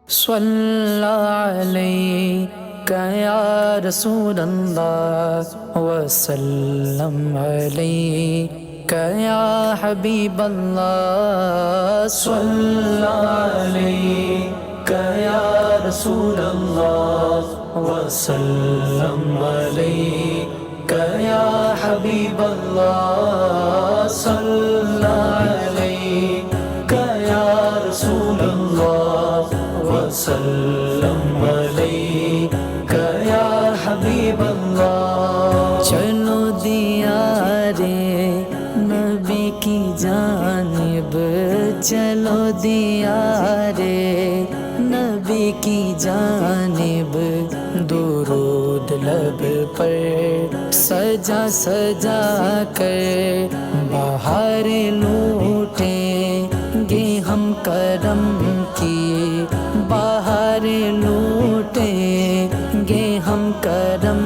صلی علیکہ یا رسول اللہ وسلم علیکہ یا حبیب اللہ صلی علیکہ یا رسول اللہ وسلم علیکہ یا حبیب اللہ صلی علیکہ یا رسول اللہ وسلم علیکہ یا حبیب اللہ۔ چلو دیار نبی کی جانب، چلو دیار نبی کی جانب، درود لب پر سجا سجا کر بہار لوٹیں گے ہم کرم کی، بہار لوٹیں گے ہم کرم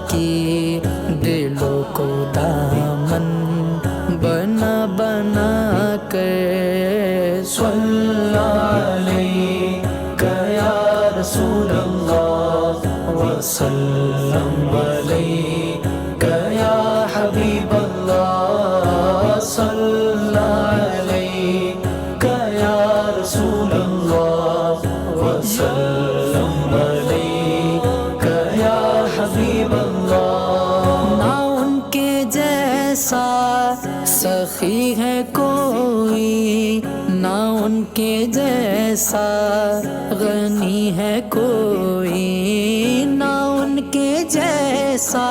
کی، دلوں کو دامن بنا بنا کر صلی علیکہ یا رسول اللہ وسلم علیکہ یا حبیب اللہ صلی علیکہ یا رسول اللہ وسلم علیکہ یا حبیب اللہ۔ نہ ان کے جیسا سخی ہے کوئی، نہ ان کے جیسا غنی ہے کوئی، نہ ان کے جیسا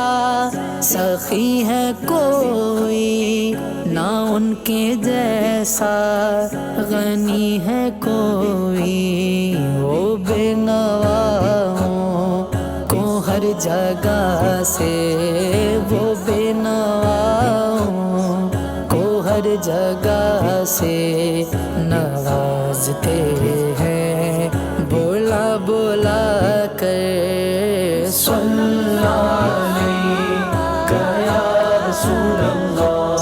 سخی ہے کوئی، نہ ان کے جیسا غنی ہے کوئی، وہ بے نواؤں کو ہر جگہ سے، وہ بے نواؤں کو ہر جگہ سے نوازتے ہیں بولا بولا کر صلی علیکہ یا رسول اللہ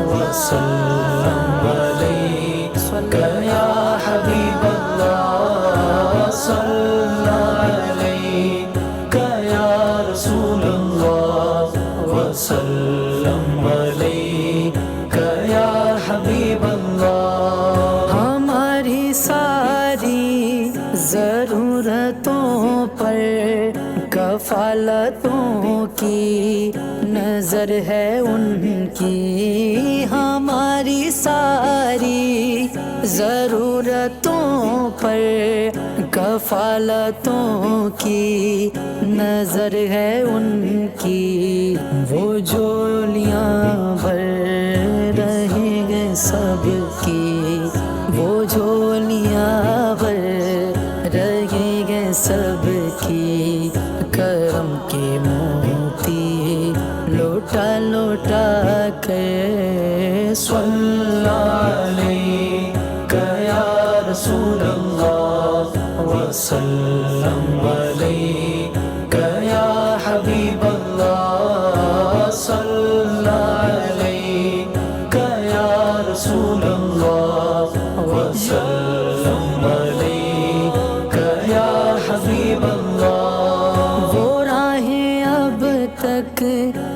وسلم علیکہ یا حبیب اللہ صلی علیکہ یا رسول اللہ وسلم علیکہ یا حبیب اللہ۔ ہماری ساری ضرورتوں پر کفالتوں کی نظر ہے ان کی، ہماری ساری ضرورتوں پر کفالتوں کی نظر ہے ان کی، وہ جھولیاں بھر رہیں گے سب کی، وہ جھولیاں بھر رہیں گے سب کی، کرم کے موتی لوٹا لوٹا کر صلی علیکہ یا رسول اللہ وسلم علیکہ یا حبیب اللہ صلی علیکہ یا رسول اللہ وسلم علیکہ یا حبیب اللہ۔ وہ راہیں اب تک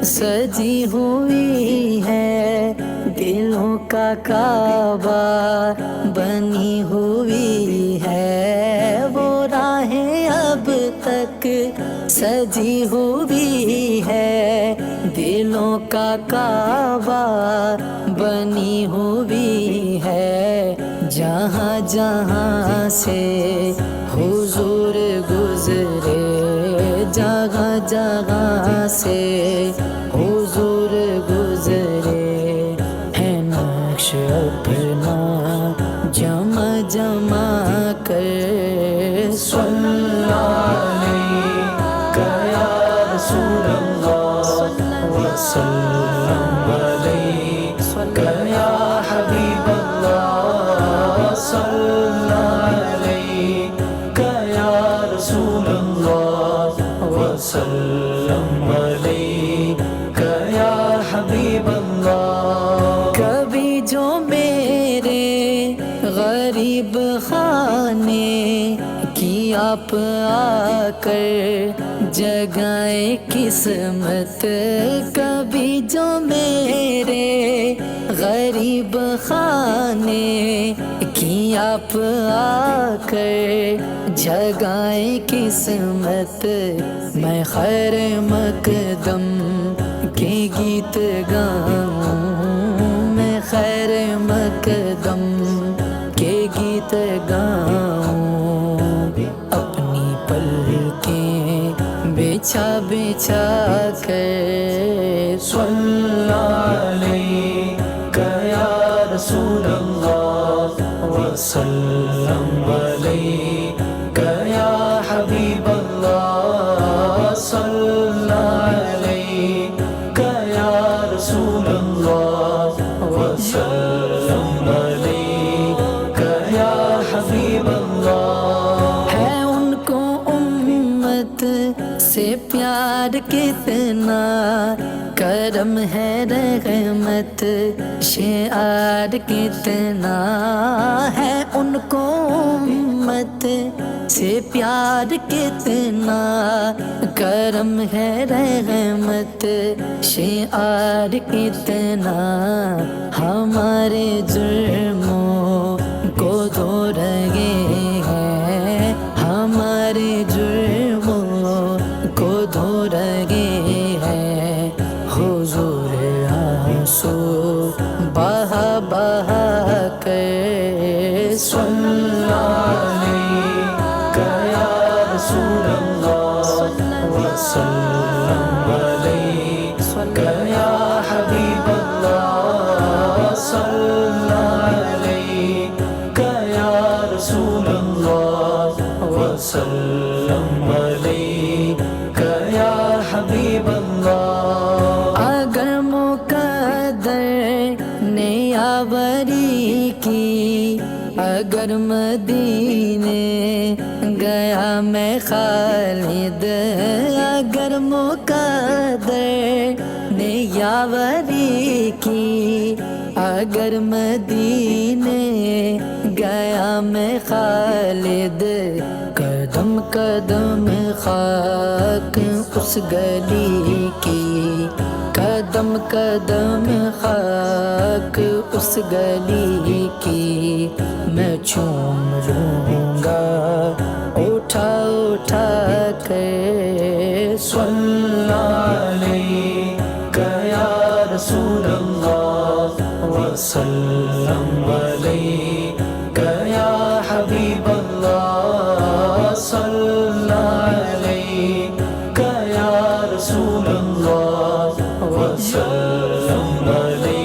سجی ہوئی ہے، دلوں کا کعبہ بنی ہوئی ہے، وہ راہیں اب تک سجی ہوئی ہے، دلوں کا کعبہ بنی ہوئی ہے، جہاں جہاں سے حضور گزرے، جگہ جگہ سے حضور گزرے، ہے نقش اپنا جمع جمع کر صلی علیکہ یا رسول اللہ وسلم علیکہ یا حبیب اللہ صلی علیکہ یا رسول اللہ وسلم علیکہ یا حبیب اللہ۔ کبھی جو میرے غریب خانے کی آپ آ کر جگائے قسمت کبھی جو میرے غریب خانے کی آپ آ کر جگائے قسمت میں خیر مقدم کے گیت گاؤں میں خیر مقدم کے گیت گاؤں اپنی پلکیں بچھا بچھا کر صلی علیک یا رسول اللہ وسلم علیک یا حبیب اللہ صلی علیک یا رسول اللہ وسلم علیک یا حبیب اللہ ہے ان کو امت سے پیار کتنا کرم ہے رحمت شعار کتنا ہے ان کو امت سے پیار کتنا کرم ہے رحمت شعار کتنا ہمارے جرموں کو دھو رہے ہیں ہمارے جرموں کو دھو رہے ہیں حضور آنسو بہا بہا کر صلی علیک یا رسول اللہ وسلم علیک یا حبیب اللہ صلی علیک یا رسول اللہ وسلم علیک یا حبیب اللہ اگر مقدر نے یاوری کی اگر مدینے گیا میں خالد اگر مقدر نے یاوری کی اگر مدینے گیا میں خالد قدم قدم خاک اس گلی کی قدم قدم خاک اس گلی کی میں چوم لوں گا اٹھا اٹھا کر صلی علیک یا رسول اللہ وسلم علیک یا حبیب اللہ صلی علیک یا رسول اللہ وسلم علیک